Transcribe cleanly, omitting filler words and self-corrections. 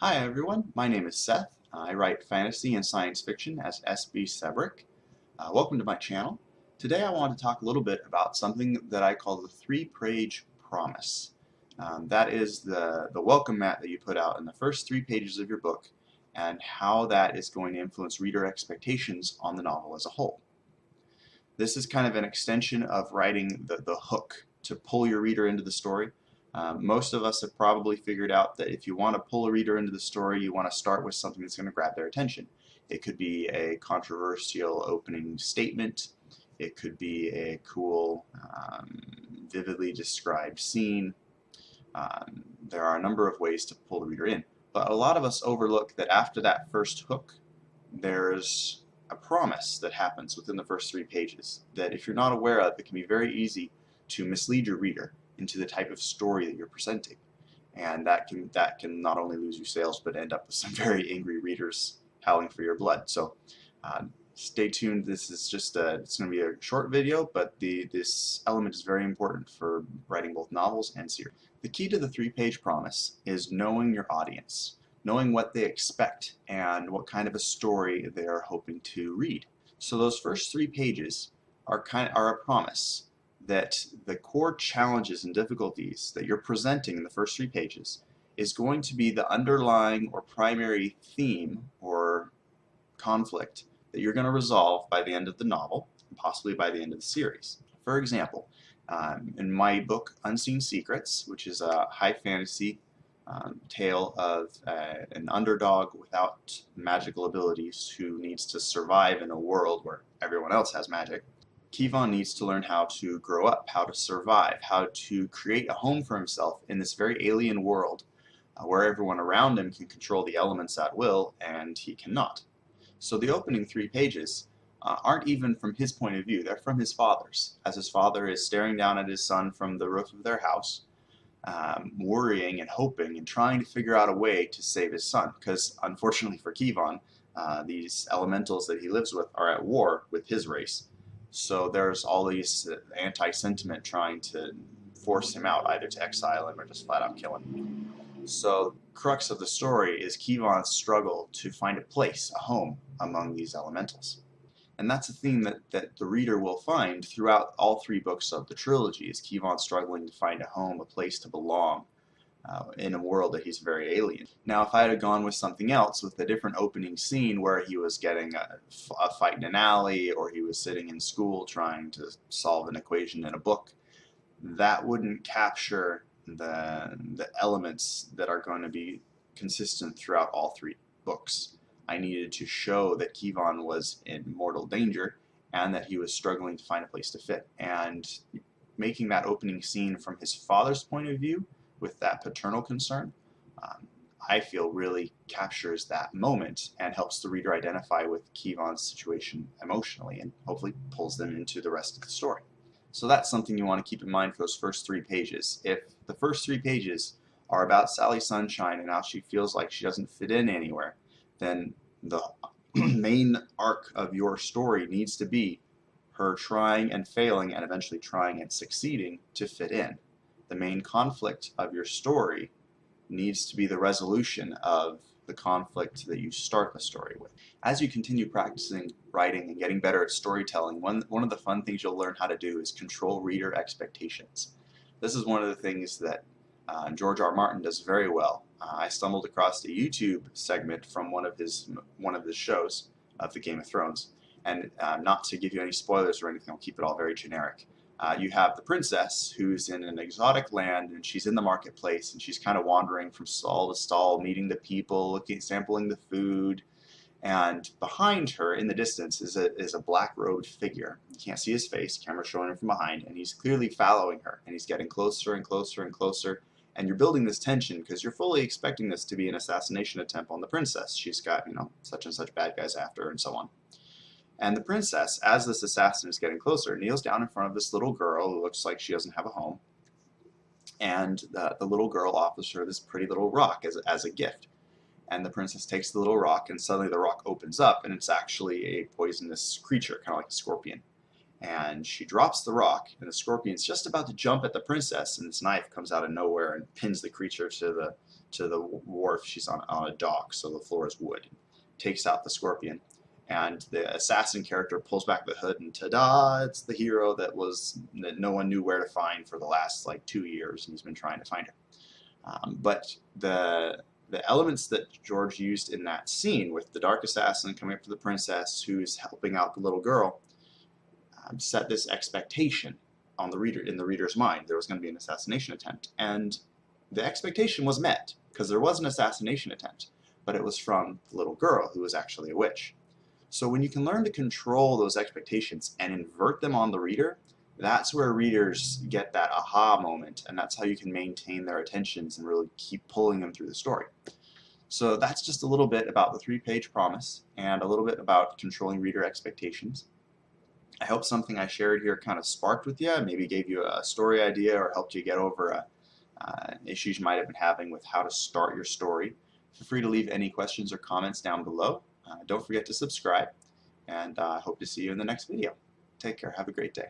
Hi everyone, my name is Seth. I write fantasy and science fiction as S.B. Sebrick. Welcome to my channel. Today I want to talk a little bit about something that I call the three-page promise. That is the welcome mat that you put out in the first 3 pages of your book and how that is going to influence reader expectations on the novel as a whole. This is kind of an extension of writing the hook to pull your reader into the story. Most of us have probably figured out that if you want to pull a reader into the story, you want to start with something that's going to grab their attention. It could be a controversial opening statement. It could be a cool, vividly described scene. There are a number of ways to pull the reader in. But a lot of us overlook that after that first hook, there's a promise that happens within the first 3 pages that if you're not aware of, it can be very easy to mislead your reader into the type of story that you're presenting, and that can not only lose you sales but end up with some very angry readers howling for your blood. So stay tuned. This is just it's going to be a short video, but this element is very important for writing both novels and series. The key to the 3-page promise is knowing your audience, knowing what they expect and what kind of a story they are hoping to read. So those first 3 pages are a promise that the core challenges and difficulties that you're presenting in the first 3 pages is going to be the underlying or primary theme or conflict that you're going to resolve by the end of the novel, and possibly by the end of the series. For example, in my book Unseen Secrets, which is a high fantasy tale of an underdog without magical abilities who needs to survive in a world where everyone else has magic, Kevon needs to learn how to grow up, how to survive, how to create a home for himself in this very alien world where everyone around him can control the elements at will and he cannot. So the opening 3 pages aren't even from his point of view, they're from his father's, as his father is staring down at his son from the roof of their house, worrying and hoping and trying to figure out a way to save his son, because unfortunately for Kevon, these elementals that he lives with are at war with his race. So there's all these anti-sentiment trying to force him out, either to exile him or just flat out kill him. So crux of the story is Kevon's struggle to find a place, a home, among these elementals. And that's a theme that the reader will find throughout all 3 books of the trilogy, is Kevon struggling to find a home, a place to belong, in a world that he's very alien. Now, if I had gone with something else, with a different opening scene where he was getting a fight in an alley, or he was sitting in school trying to solve an equation in a book, that wouldn't capture the elements that are going to be consistent throughout all 3 books. I needed to show that Kevon was in mortal danger and that he was struggling to find a place to fit. And making that opening scene from his father's point of view, with that paternal concern, I feel really captures that moment and helps the reader identify with Kevon's situation emotionally and hopefully pulls them into the rest of the story. So that's something you want to keep in mind for those first 3 pages. If the first 3 pages are about Sally Sunshine and how she feels like she doesn't fit in anywhere, then the main arc of your story needs to be her trying and failing and eventually trying and succeeding to fit in. The main conflict of your story needs to be the resolution of the conflict that you start the story with. As you continue practicing writing and getting better at storytelling, one of the fun things you'll learn how to do is control reader expectations. This is one of the things that George R. Martin does very well. I stumbled across a YouTube segment from one of his shows of the Game of Thrones, and not to give you any spoilers or anything, I'll keep it all very generic. You have the princess who's in an exotic land, and she's in the marketplace, and she's kind of wandering from stall to stall, meeting the people, sampling the food, and behind her in the distance is a black-robed figure. You can't see his face, camera's showing him from behind, and he's clearly following her, and he's getting closer and closer and closer, and you're building this tension because you're fully expecting this to be an assassination attempt on the princess. She's got, such and such bad guys after her and so on. And the princess, as this assassin is getting closer, kneels down in front of this little girl who looks like she doesn't have a home. And the little girl offers her this pretty little rock as a gift. And the princess takes the little rock, and suddenly the rock opens up, and it's actually a poisonous creature, kind of like a scorpion. And she drops the rock, and the scorpion's just about to jump at the princess, and this knife comes out of nowhere and pins the creature to to the wharf. She's on a dock, so the floor is wood. Takes out the scorpion, and the assassin character pulls back the hood, and ta-da! It's the hero that no one knew where to find for the last like 2 years, and he's been trying to find her. But the elements that George used in that scene, with the dark assassin coming up to the princess who's helping out the little girl, set this expectation on the reader, in the reader's mind. There was going to be an assassination attempt, and the expectation was met, because there was an assassination attempt, but it was from the little girl who was actually a witch. So when you can learn to control those expectations and invert them on the reader, that's where readers get that aha moment, and that's how you can maintain their attentions and really keep pulling them through the story. So that's just a little bit about the 3-page promise and a little bit about controlling reader expectations. I hope something I shared here kind of sparked with you, maybe gave you a story idea or helped you get over issues you might have been having with how to start your story. Feel free to leave any questions or comments down below. Don't forget to subscribe, and I hope to see you in the next video. Take care. Have a great day.